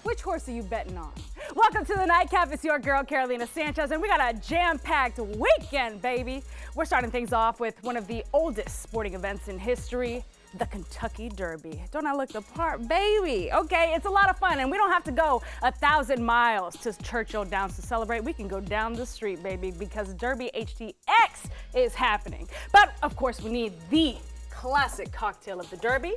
Which horse are you betting on? Welcome to the Nightcap. It's your girl, Carolina Sanchez, and we got a jam-packed weekend, baby. We're starting things off with one of the oldest sporting events in history, the Kentucky Derby. Don't I look the part, baby? Okay, it's a lot of fun, and we don't have to go 1,000 miles to Churchill Downs to celebrate. We can go down the street, baby, because Derby HTX is happening. But, of course, we need the classic cocktail of the Derby.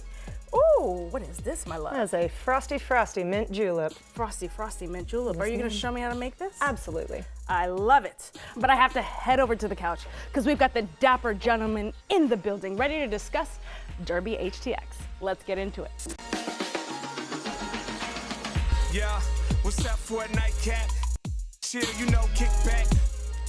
Ooh, what is this, my love? That's a frosty mint julep. Frosty mint julep. Are you gonna show me how to make this? Absolutely. I love it. But I have to head over to the couch because we've got the dapper gentleman in the building ready to discuss Derby HTX. Let's get into it. Yeah, what's up for a nightcap? Chill, you know, kick back.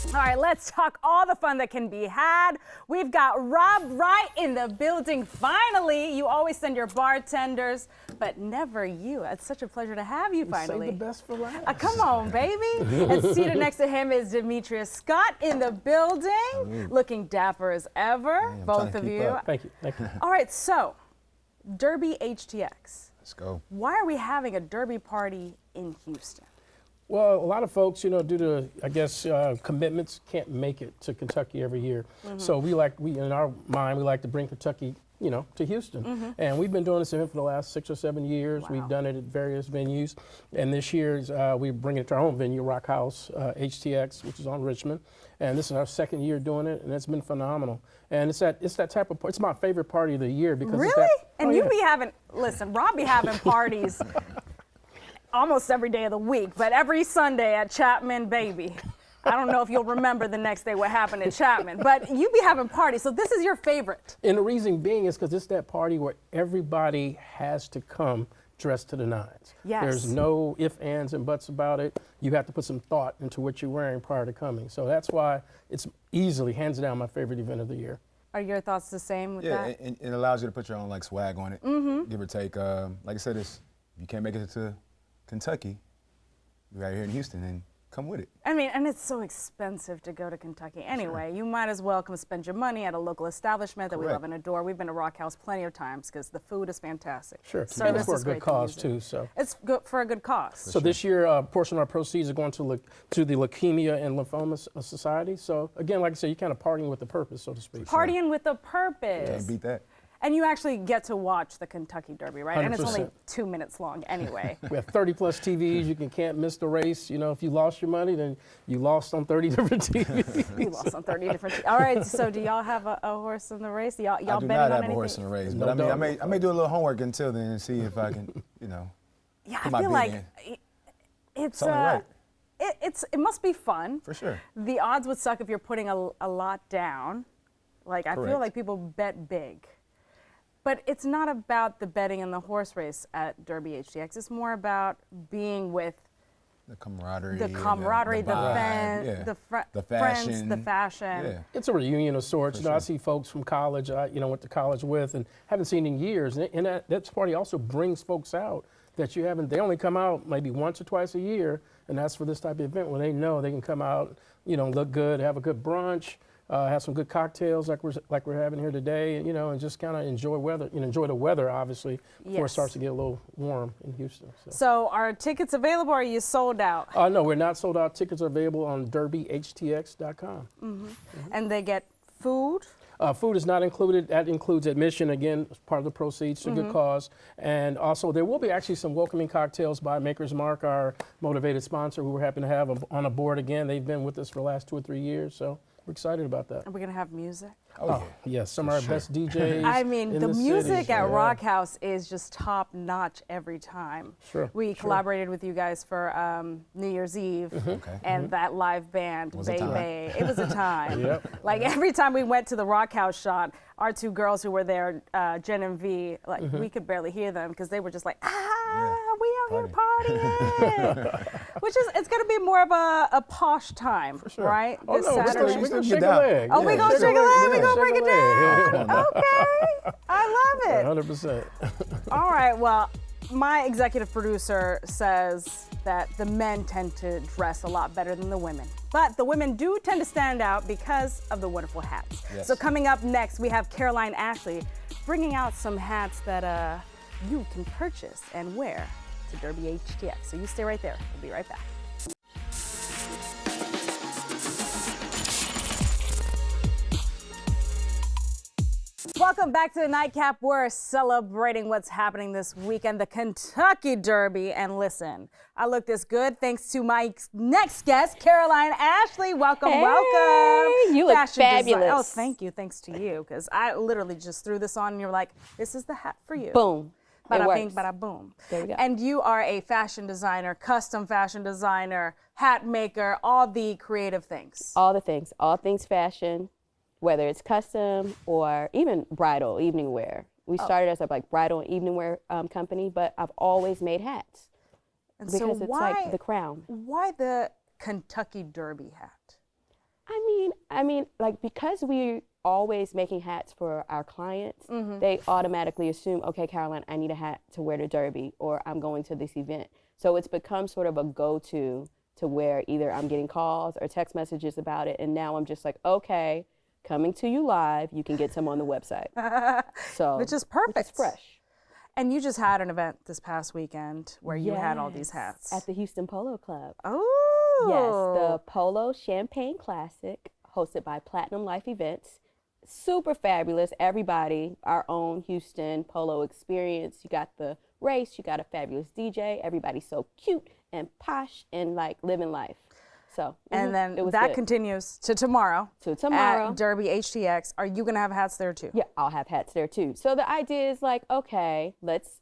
All right, let's talk all the fun that can be had. We've got Rob Wright in the building. Finally, you always send your bartenders, but never you. It's such a pleasure to have you finally. Save the best for last. Come on, baby. And seated next to him is Demetrius Scott in the building, looking dapper as ever, both of you. Thank you. All right, so Derby HTX. Let's go. Why are we having a Derby party in Houston? Well, a lot of folks, you know, due to, I guess, commitments, can't make it to Kentucky every year. So we in our mind, we like to bring Kentucky, you know, to Houston. And we've been doing this event for the last 6 or 7 years. Wow. We've done it at various venues. And this year, we're bringing it to our own venue, Rock House HTX, which is on Richmond. And this is our 2nd year doing it, and it's been phenomenal. And it's that type of, it's my favorite party of the year because really? It's that, and you be having, listen, Rob be having parties almost every day of the week, but every Sunday at Chapman, baby. I don't know if you'll remember the next day what happened at Chapman, but you be having parties, so this is your favorite. And the reason being is because it's that party where everybody has to come dressed to the nines. Yes. There's no ifs, ands, and buts about it. You have to put some thought into what you're wearing prior to coming. So that's why it's easily, hands down, my favorite event of the year. Are your thoughts the same with that? Yeah, and it allows you to put your own like swag on it, give or take. Like I said, you can't make it to Kentucky, right here in Houston, and come with it. I mean, and it's so expensive to go to Kentucky anyway. You might as well come spend your money at a local establishment that we love and adore. We've been to Rock House plenty of times because the food is fantastic. Sure, and Service it's for a is good great, cause the music. too. So it's good for a good cause. So this year, a portion of our proceeds are going to the Leukemia and Lymphoma Society. So again, like I said, you're kind of partying with a purpose, so to speak. Partying with a purpose. Can't beat that. And you actually get to watch the Kentucky Derby, right? And it's only 100%. 2 minutes long anyway. We have 30 plus TVs. You can't miss the race. You know, if you lost your money, then you lost on 30 different TVs. You lost on 30 different. All right. So do y'all have a horse in the race? Y'all I do betting not on have anything? a horse in the race, No but dog. I may do a little homework until then and see if I can, you know. Yeah, put I my feel bid like in. it's only right. it must be fun. For sure. The odds would suck if you're putting a lot down. Like I feel Correct. like people bet big. But it's not about the betting in the horse race at Derby HTX. It's more about being with The camaraderie. the camaraderie, the vibe, fan, yeah. the the friends, fashion. the fashion. Yeah. It's a reunion of sorts. For You know, I sure. see folks from college, went to college with and haven't seen in years. And that party also brings folks out that you haven't, they only come out maybe once or twice a year. And that's for this type of event where they know they can come out, you know, look good, have a good brunch, have some good cocktails like we're having here today, and, you know, and just kind of enjoy the weather, obviously, before Yes. it starts to get a little warm in Houston. So are tickets available or are you sold out? No, we're not sold out. Tickets are available on derbyhtx.com. And they get food? Food is not included. That includes admission, again, as part of the proceeds to good cause. And also, there will be actually some welcoming cocktails by Maker's Mark, our motivated sponsor, who we're happy to have on a board again. They've been with us for the last 2 or 3 years, so we're excited about that. Are we going to have music? Oh, yeah. Yes, some of our best DJs. I mean, in the music city. at Yeah. Rock House is just top notch every time. Sure, We collaborated with you guys for New Year's Eve, Okay. and that live band, was a time. baby, it was a time. Yep. Like every time we went to the Rock House shot, our 2 girls who were there, Jen and V, like we could barely hear them because they were just like, we out here partying. Which is, it's gonna be more of a posh time, Sure. right? Oh, This no, Saturday. we're gonna Get shake a down. leg. Oh, we gonna shake a leg, we gonna break it Yeah, down. Okay, I love it. 100%. All right, well, my executive producer says that the men tend to dress a lot better than the women. But the women do tend to stand out because of the wonderful hats. Yes. So coming up next, we have Caroline Ashley bringing out some hats that you can purchase and wear to Derby HTX. So you stay right there. We'll be right back. Welcome back to the Nightcap. We're celebrating what's happening this weekend, the Kentucky Derby. And listen, I look this good thanks to my next guest, Caroline Ashley. Welcome, welcome. You look Fashion fabulous. Oh, thank you. Thanks to you, because I literally just threw this on and you're like, this is the hat for you. Boom. Bada bing, bada boom. There we go. And you are a fashion designer, custom fashion designer, hat maker, all the creative things. All things fashion, whether it's custom or even bridal, evening wear. We started as a bridal and evening wear company, but I've always made hats And because so it's like the crown. Why the Kentucky Derby hat? I mean, because we always making hats for our clients, they automatically assume, okay, Caroline, I need a hat to wear to Derby, or I'm going to this event. So it's become sort of a go-to to where either I'm getting calls or text messages about it, and now I'm just like, okay, coming to you live, you can get some on the website. So Which is perfect. It's fresh. And you just had an event this past weekend where you had all these hats. At the Houston Polo Club. Oh. Yes, the Polo Champagne Classic, hosted by Platinum Life Events. Super fabulous. Everybody, our own Houston Polo experience. You got the race, you got a fabulous DJ. Everybody's so cute and posh and living life. So, and then it was that good. continues to tomorrow. At Derby HTX. Are you going to have hats there too? Yeah, I'll have hats there too. So the idea is okay, let's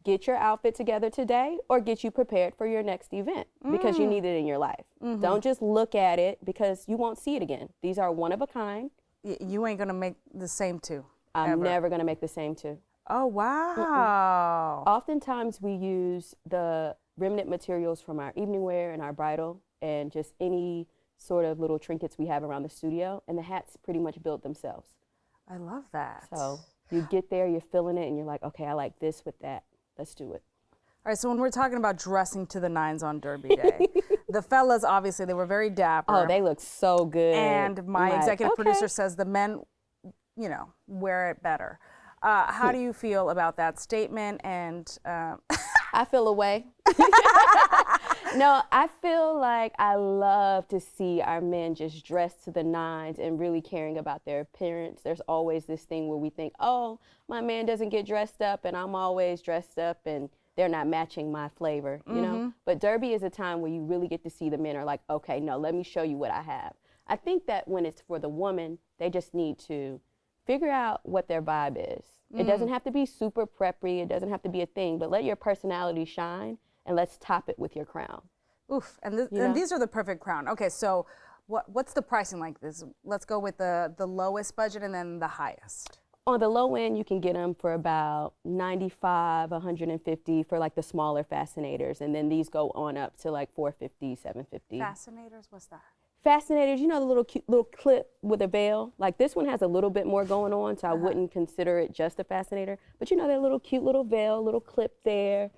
get your outfit together today or get you prepared for your next event because you need it in your life. Don't just look at it because you won't see it again. These are one of a kind. You ain't going to make the same two. I'm never going to make the same two. Oh, wow. Oftentimes we use the remnant materials from our evening wear and our bridal and just any sort of little trinkets we have around the studio, and the hats pretty much build themselves. I love that. So you get there, you're feeling it, and you're like, okay, I like this with that. Let's do it. All right, so when we're talking about dressing to the nines on Derby Day, the fellas, obviously, they were very dapper. Oh, they look so good. And my executive producer says the men, wear it better. How do you feel about that statement? And I feel away. No, I feel like I love to see our men just dressed to the nines and really caring about their appearance. There's always this thing where we think, oh, my man doesn't get dressed up and I'm always dressed up and they're not matching my flavor, you know? But Derby is a time where you really get to see the men are like, okay, no, let me show you what I have. I think that when it's for the woman, they just need to figure out what their vibe is. It doesn't have to be super preppy. It doesn't have to be a thing, but let your personality shine and let's top it with your crown. Oof, and these are the perfect crown. Okay, so what's the pricing like this? Let's go with the lowest budget and then the highest. On the low end, you can get them for about $95, $150 for the smaller fascinators, and then these go on up to $450, $750. Fascinators, what's that? Fascinators, the little cute little clip with a veil. This one has a little bit more going on, so I wouldn't consider it just a fascinator. But that little cute little veil, little clip there,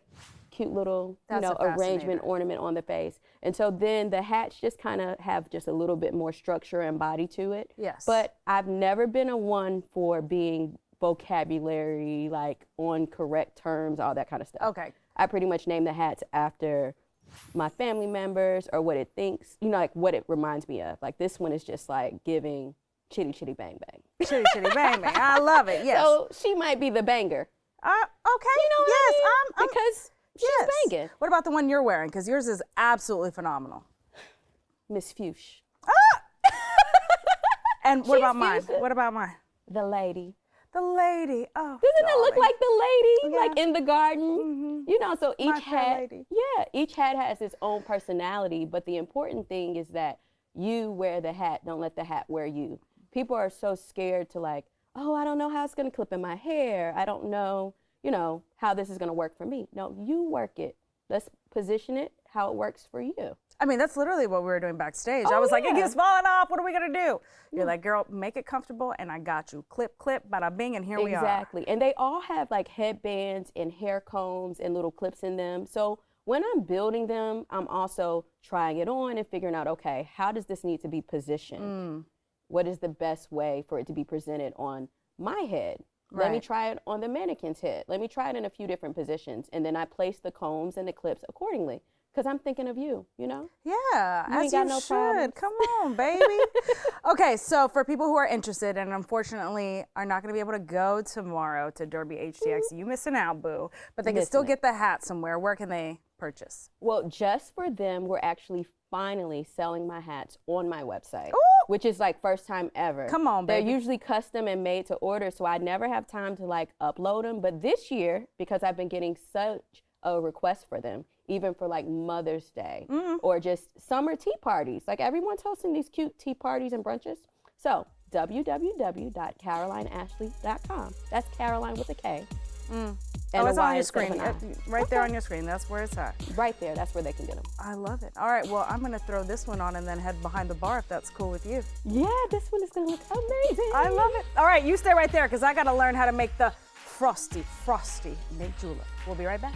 cute little arrangement ornament on the face. And so then the hats just kind of have just a little bit more structure and body to it. Yes. But I've never been a one for being vocabulary, on correct terms, all that kind of stuff. Okay. I pretty much name the hats after my family members or what it thinks, what it reminds me of. This one is just giving chitty chitty bang bang. Chitty chitty bang bang. I love it. Yes. So she might be the banger. Okay. You know what yes. I mean? Because she's yes. banging. What about the one you're wearing? Because yours is absolutely phenomenal. Miss Fuchs. And what She's about mine? Fuchs. What about mine? The lady. The lady. Oh. Doesn't it look darling. like the lady, Yeah. in the garden? So My each fair hat, lady. each hat has its own personality. But the important thing is that you wear the hat. Don't let the hat wear you. People are so scared to oh, I don't know how it's gonna clip in my hair. I don't know, how this is gonna work for me. No, you work it. Let's position it how it works for you. I mean, that's literally what we were doing backstage. I Oh, was like, it yeah. keeps falling off. What are we going to do? You're like, girl, make it comfortable, and I got you. Clip, clip, bada bing, and here we are. Exactly. And they all have headbands and hair combs and little clips in them. So when I'm building them, I'm also trying it on and figuring out, okay, how does this need to be positioned? What is the best way for it to be presented on my head? Let me Right. try it on the mannequin's head. Let me try it in a few different positions. And then I place the combs and the clips accordingly. Because I'm thinking of you, you know? Yeah, You ain't as got you no should. problems. Come on, baby. Okay, so for people who are interested and unfortunately are not going to be able to go tomorrow to Derby HTX, you missing out, boo. But they can still Missing get the hat somewhere. Where can they purchase? Well, just for them, we're actually finally selling my hats on my website, which is like first time ever. Come on, baby. They're usually custom and made to order, so I never have time to like upload them. But this year, because I've been getting such a request for them, even for like Mother's Day or just summer tea parties. Like everyone's hosting these cute tea parties and brunches. So www.carolineashley.com. That's Caroline with a K. And Oh, a it's on Y your instead of screen. an I. Right there on your screen. That's where it's at. Right there. That's where they can get them. I love it. All right, well, I'm going to throw this one on and then head behind the bar if that's cool with you. Yeah, this one is gonna look amazing. I love it. All right, you stay right there because I got to learn how to make the frosty mint julep. We'll be right back.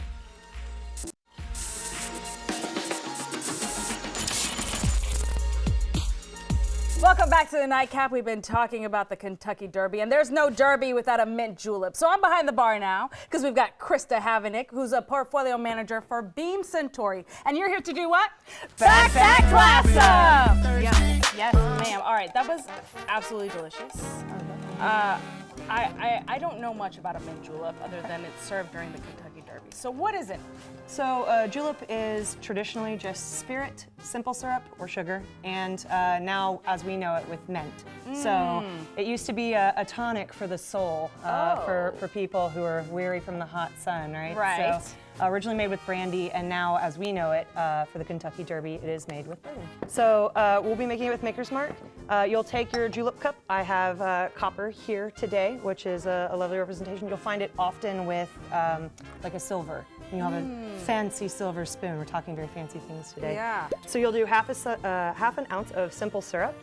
Welcome back to the Nightcap. We've been talking about the Kentucky Derby, and there's no Derby without a mint julep. So I'm behind the bar now because we've got Krista Havenick, who's a portfolio manager for Beam Centauri. And you're here to do what? Back that glass up! Yes, ma'am. All right, that was absolutely delicious. I don't know much about a mint julep other than it's served during the Kentucky Derby. So what is it? So julep is traditionally just spirit, simple syrup, or sugar, and now as we know it with mint. So it used to be a tonic for the soul for people who are weary from the hot sun, right? Right. So originally made with brandy, and now as we know it for the Kentucky Derby, it is made with bourbon. So we'll be making it with Maker's Mark. You'll take your julep cup. I have copper here today, which is a lovely representation. You'll find it often with like a silver. You have a fancy silver spoon. We're talking very fancy things today. Yeah. So you'll do half an ounce of simple syrup,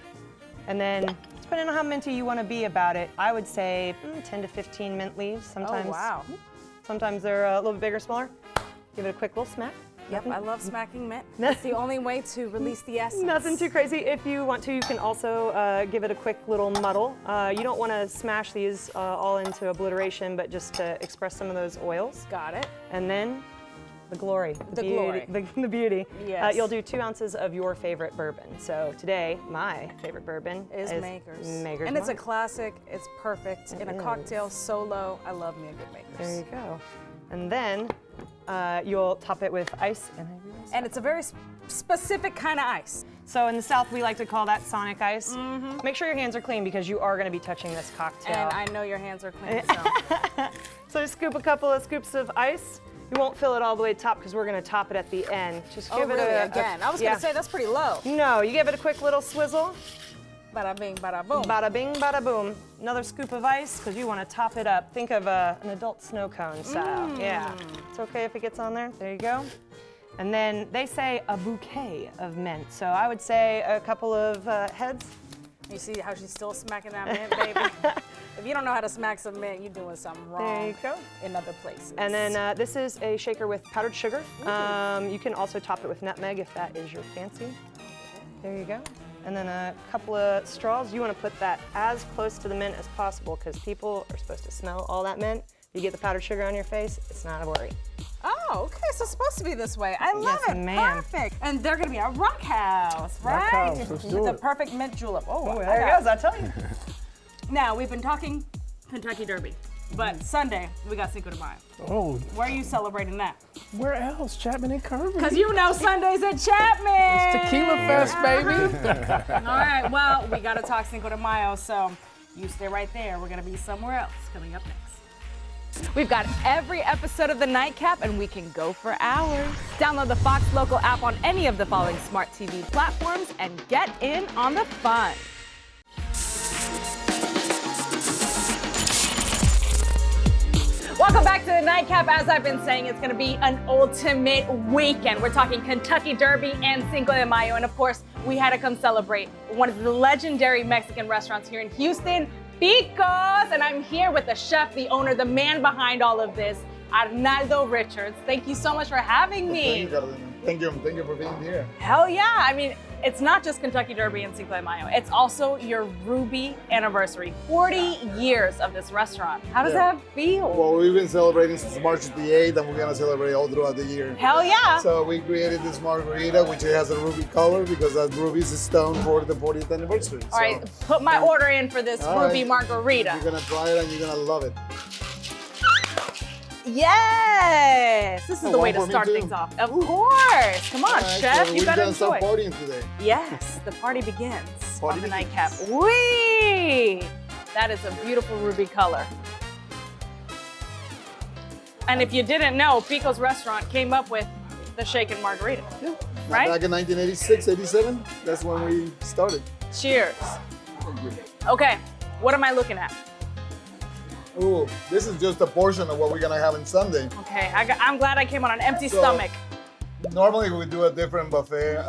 and then depending on how minty you want to be about it, I would say 10 to 15 mint leaves. Sometimes, Oh, wow. Sometimes they're a little bit bigger, smaller. Give it a quick little smack. Yep, I love smacking mint. It's the only way to release the essence. Nothing too crazy. If you want to, you can also give it a quick little muddle. You don't want to smash these all into obliteration, but just to express some of those oils. Got it. And then the glory. The beauty, glory. The beauty. Yes. You'll do 2 ounces of your favorite bourbon. So today, my favorite bourbon Is Maker's. Maker's And it's a Mark. classic. It's perfect in a is. cocktail solo. I love me a good Maker's. There you go. And then you'll top it with ice and Ivory Ice. And it's a very specific kind of ice. So in the South, we like to call that Sonic ice. Make sure your hands are clean because you are going to be touching this cocktail. And I know your hands are clean, so. So just scoop a couple of scoops of ice. You won't fill it all the way to top because we're going to top it at the end. Just Oh, give really? it Again? I was going to say that's pretty low. No, you give it a quick little swizzle. Bada bing, bada boom. Bada bing, bada boom. Another scoop of ice because you want to top it up. Think of an adult snow cone style. Yeah. It's okay if it gets on there. There you go. And then they say a bouquet of mint. So I would say a couple of heads. You see how she's still smacking that mint, baby? If you don't know how to smack some mint, you're doing something wrong. There you go. In other places. And then this is a shaker with powdered sugar. You can also top it with nutmeg if that is your fancy. There you go. And then a couple of straws. You want to put that as close to the mint as possible because people are supposed to smell all that mint. If you get the powdered sugar on your face, it's not a worry. Oh, okay, so it's supposed to be this way. I love Yes, it. ma'am. Perfect. And they're gonna be a rock house, right? Rock house, let's do The it. perfect mint julep. Oh, There it goes, I tell you. Now, we've been talking Kentucky Derby, but Sunday, we got Cinco de Mayo. Oh, Where are you celebrating that? where else? Chapman and Kirby. Because you know Sunday's at Chapman. Tequila Fest, baby. All right, well, we got to talk Cinco de Mayo, so you stay right there. We're going to be somewhere else coming up next. We've got every episode of The Nightcap, and we can go for hours. Download the Fox Local app on any of the following smart TV platforms and get in on the fun. Welcome back to The Nightcap. As I've been saying, it's going to be an ultimate weekend. We're talking Kentucky Derby and Cinco de Mayo, and of course, we had to come celebrate one of the legendary Mexican restaurants here in Houston, Picos, and I'm here with the chef, the owner, the man behind all of this, Arnaldo Richards. Thank you so much for having me. Thank you, Carolina. Thank you for being here. Hell yeah. I mean, it's not just Kentucky Derby and Cinco de Mayo. It's also your Ruby anniversary. 40 years of this restaurant. How does that feel? Well, we've been celebrating since March the 8th, and we're gonna celebrate all throughout the year. Hell yeah. So we created this margarita, which has a ruby color because that ruby is a stone for the 40th anniversary. All right, put my order in for this All Ruby right. margarita. You're gonna try it and you're gonna love it. Yes! This is the way one to for me start too. things off. Of course! Come on, All right, chef, so you we're gotta gonna start enjoy. partying today. Yes, the party begins Party on the begins. Nightcap. Whee! That is a beautiful ruby color. And if you didn't know, Picos Restaurant came up with the shaken margarita, right? Back in 1986, 87, that's when we started. Cheers. Thank you. Okay, what am I looking at? Ooh, this is just a portion of what we're gonna have on Sunday. Okay, I'm glad I came on an empty So- stomach. Normally we do a different buffet,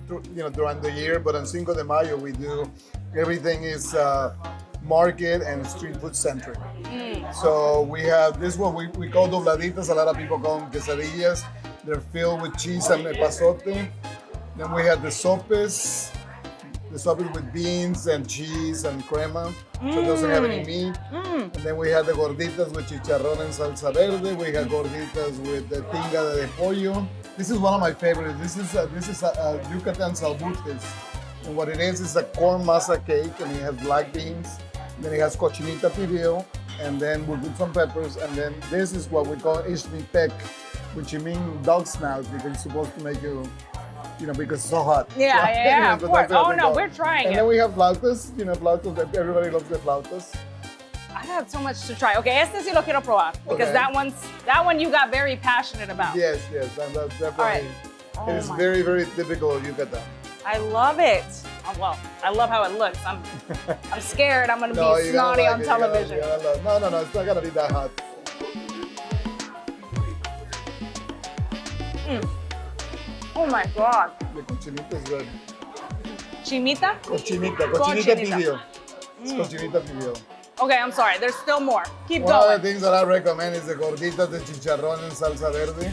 during the year, but on Cinco de Mayo we do everything is market and street food centric. So we have this one we call dobladitas. A lot of people call them quesadillas. They're filled with cheese and epazote. Then we have the sopes with beans and cheese and crema. So it doesn't have any meat. And then we have the gorditas with chicharrón and salsa verde. We have gorditas with the tinga de pollo. This is one of my favorites. This is Yucatan salbutes. And what it is a corn masa cake, and it has black beans. Then it has cochinita pibil, and then we put some peppers. And then this is what we call ishmipek, which means dog snout, because it's supposed to make you, because it's so hot. Yeah, of So course. that's what Oh we no, call we're it. trying And it. then we have flautas, flautas, that everybody loves the flautas. I have so much to try. Okay, este sí lo quiero probar because Okay. that one you got very passionate about. Yes, and that's definitely, right. Oh it is my- very, very typical of Yucatan. I love it. Oh, well, I love how it looks. I'm scared I'm gonna No, be you gotta snotty like on it, television. you gotta love- No, it's not gonna be that hot. Oh my god. The cochinita is good. Chimita? Cochinita Cochinita. pibil. It's cochinita pibil. Okay, I'm sorry. There's still more. Keep One of going. the things that I recommend is the gorditas de chicharrón and salsa verde.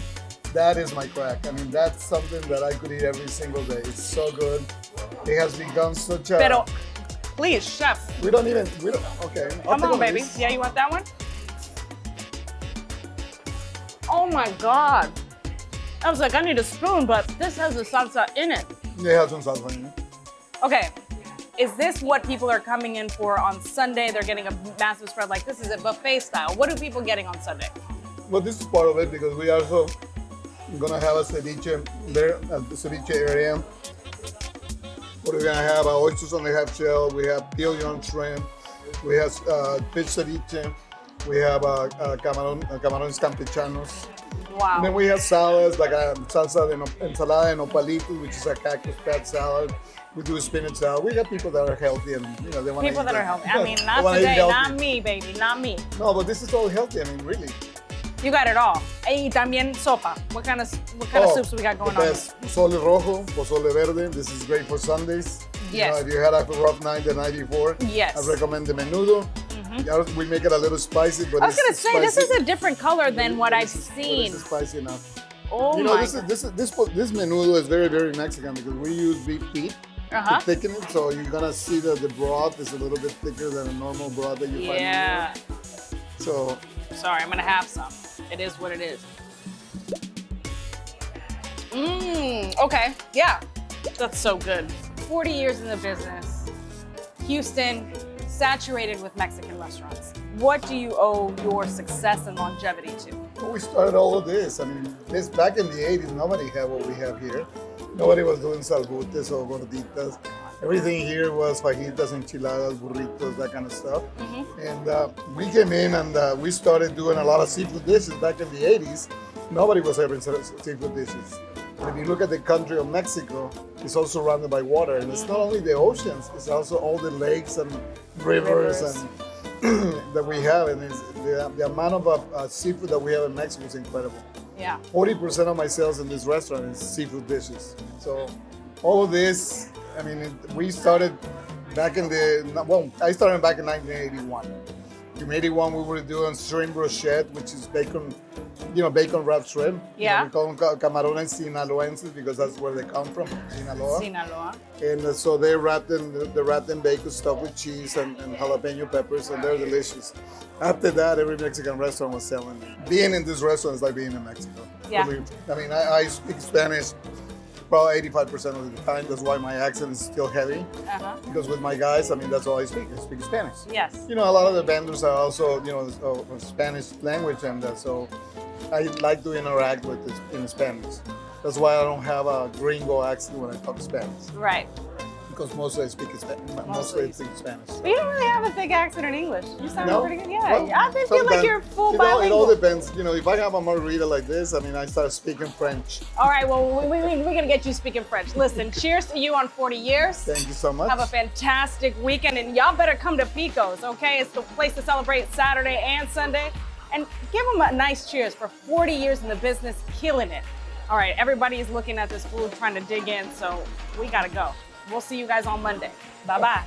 That is my crack. I mean, that's something that I could eat every single day. It's so good. It has become such a... Pero, please, chef, We don't, okay. I'll come take on, baby. this. Yeah, you want that one? Oh my god. I was like, I need a spoon, but this has the salsa in it. Yeah, it has some salsa in it. Okay, is this what people are coming in for on Sunday? They're getting a massive spread like this? Is it buffet style? What are people getting on Sunday? Well, this is part of it because we also gonna have a ceviche there at the ceviche area. We're gonna have oysters on the half shell. We have pillion shrimp. We have fish ceviche. We have camarones campechanos. Wow. And then we have salads like a ensalada de nopalitos, which is a cactus pad salad. We do a spinach salad. We got people that are healthy and they want to People eat that are healthy. I mean, not they wanna eat today, healthy. not me, baby, not me. No, but this is all healthy. I mean, really. You got it all. Y también sopa. What kind of soups we got going the on? best. Pozole rojo, pozole verde. This is great for Sundays. Yes. If you had a rough night the night before, Yes. I recommend the menudo. Yeah, we make it a little spicy, but I was gonna it's say this spicy. is a different color than what I've But seen. It's spicy enough. Oh You know, my. this menudo is very, very Mexican because we use beef feet Uh-huh. to thicken it. So you're gonna see that the broth is a little bit thicker than a normal broth that you find. Yeah. So Sorry, I'm gonna have some. It is what it is. Okay, yeah. That's so good. 40 years in the business. Houston, saturated with Mexican restaurants. What do you owe your success and longevity to? well, we started all of this. I mean, this back in the 80s, nobody had what we have here. Nobody was doing salbutes or gorditas. Everything here was fajitas, enchiladas, burritos, that kind of stuff. And we came in and we started doing a lot of seafood dishes back in the 80s. Nobody was serving seafood dishes. And if you look at the country of Mexico, it's all surrounded by water. And it's not only the oceans, it's also all the lakes and rivers. And that we have. And it's, the amount of seafood that we have in Mexico is incredible. Yeah. 40% of my sales in this restaurant is seafood dishes. So all of this, I mean, we started back in I started back in 1981. In 81, we were doing shrimp brochette, which is bacon bacon wrapped shrimp. Yeah. We call them camarones sinaloenses because that's where they come from, Sinaloa. Sinaloa. And so they're wrapped in bacon stuffed with cheese and jalapeno peppers, and they're delicious. After that, every Mexican restaurant was selling them. Being in this restaurant is like being in Mexico. Yeah. Believe me. I mean, I speak Spanish probably 85% of the time. That's why my accent is still heavy. Because with my guys, I mean, that's all I speak. I speak Spanish. Yes. A lot of the vendors are also, of Spanish language, and so I like to interact with this in Spanish. That's why I don't have a gringo accent when I talk Spanish. Right. Because mostly I speak Spanish. But you don't really have a thick accent in English. You sound No? pretty good. Yeah. Well, I feel like sometimes, you're full It bilingual. all depends. If I have a margarita like this, I mean, I start speaking French. All right, well, we're going to get you speaking French. Listen, cheers to you on 40 years. Thank you so much. Have a fantastic weekend, and y'all better come to Picos, okay? It's the place to celebrate Saturday and Sunday. And give them a nice cheers for 40 years in the business, killing it. All right, everybody is looking at this food, trying to dig in, so we got to go. We'll see you guys on Monday. Bye-bye.